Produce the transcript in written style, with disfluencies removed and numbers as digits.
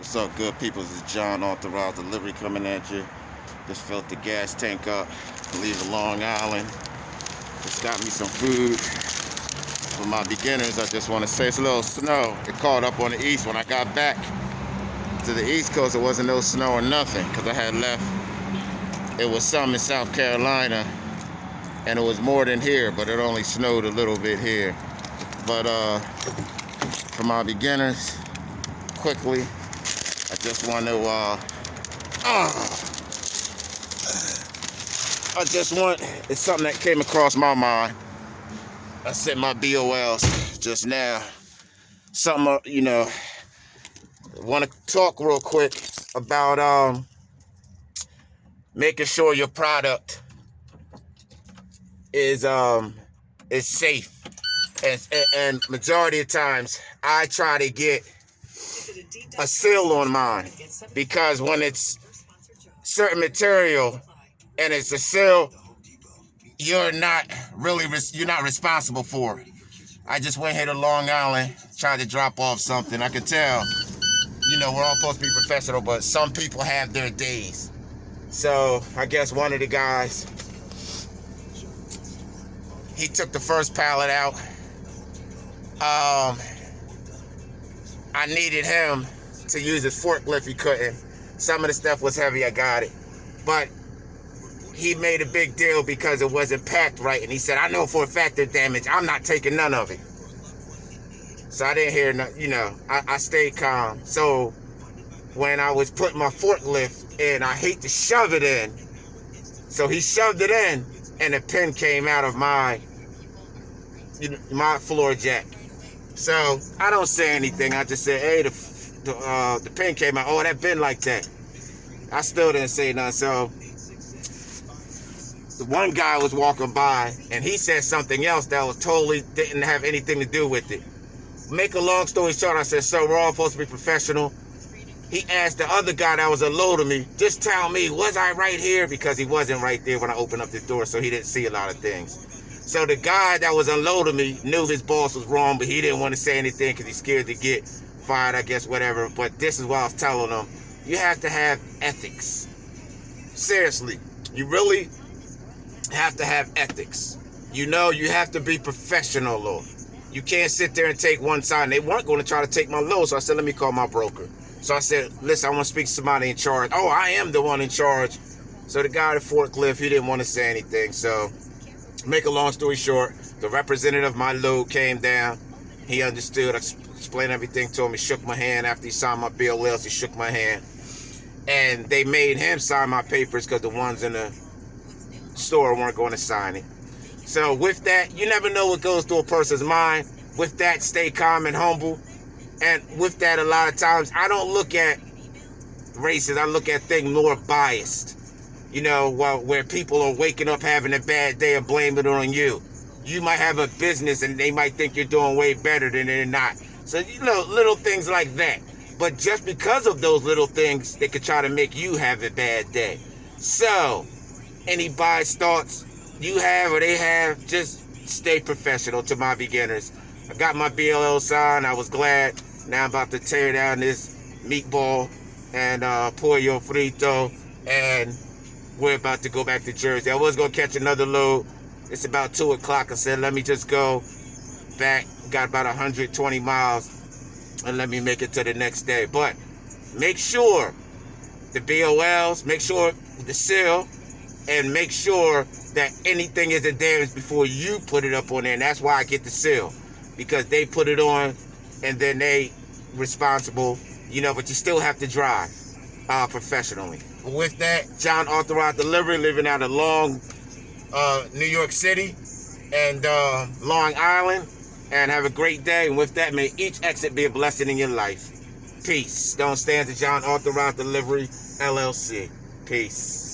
What's up, good people? This is John, Authorized Delivery, coming at you. Just filled the gas tank up. Leaving Long Island. Just got me some food. For my beginners, I just want to say it's a little snow. It caught up on the east. When I got back to the East Coast, there wasn't no snow or nothing because I had left. It was some in South Carolina, and it was more than here, but it only snowed a little bit here. But for my beginners, quickly, I just want to it's something that came across my mind. I sent my BOLs just now. Something, want to talk real quick about making sure your product is safe. And majority of times, I try to get a seal on mine, because when it's certain material and it's a seal, you're not responsible for it. I just went here to Long Island, tried to drop off something. I could tell, we're all supposed to be professional, but some people have their days. So I guess one of the guys, he took the first pallet out. I needed him to use his forklift. He couldn't. Some of the stuff was heavy. I got it. But he made a big deal because it wasn't packed right. And he said, I know for a fact there's damage. I'm not taking none of it. So I didn't hear nothing, I stayed calm. So when I was putting my forklift in, I hate to shove it in. So he shoved it in, and the pin came out of my floor jack. So I don't say anything. I just said, hey, the pin came out. Oh, that been like that. I still didn't say nothing. So the one guy was walking by, and he said something else that was totally didn't have anything to do with it. Make a long story short, I said, so we're all supposed to be professional. He asked the other guy that was unloading me, just tell me, was I right here? Because he wasn't right there when I opened up the door, so he didn't see a lot of things. So the guy that was unloading me knew his boss was wrong, but he didn't want to say anything because he's scared to get fired, I guess, whatever. But this is what I was telling him. You have to have ethics. Seriously, you really have to have ethics. You have to be professional, Lord. You can't sit there and take one side. And they weren't going to try to take my load, so I said, let me call my broker. So I said, listen, I want to speak to somebody in charge. Oh, I am the one in charge. So the guy at the forklift, he didn't want to say anything. So make a long story short, the representative of my load came down. He understood. I explained everything to him. He shook my hand. After he signed my BOLs, he shook my hand. And they made him sign my papers because the ones in the store weren't going to sign it. So with that, you never know what goes through a person's mind. With that, stay calm and humble. And with that, a lot of times, I don't look at races. I look at things more biased. Where people are waking up having a bad day and blaming it on you. You might have a business and they might think you're doing way better than they're not. So, little things like that. But just because of those little things, they could try to make you have a bad day. So, any biased thoughts you have or they have, just stay professional to my beginners. I got my BLL signed. I was glad. Now I'm about to tear down this meatball and pollo frito, and we're about to go back to Jersey. I was going to catch another load. It's about 2 o'clock. I said, let me just go back. Got about 120 miles, and let me make it to the next day. But make sure the BOLs, make sure the seal, and make sure that anything isn't damaged before you put it up on there. And that's why I get the seal, because they put it on and then they responsible, but you still have to drive professionally. With that, John Authorized Delivery, living out of New York City and Long Island. And have a great day. And with that, may each exit be a blessing in your life. Peace. Don't stand to John Authorized Delivery, LLC. Peace.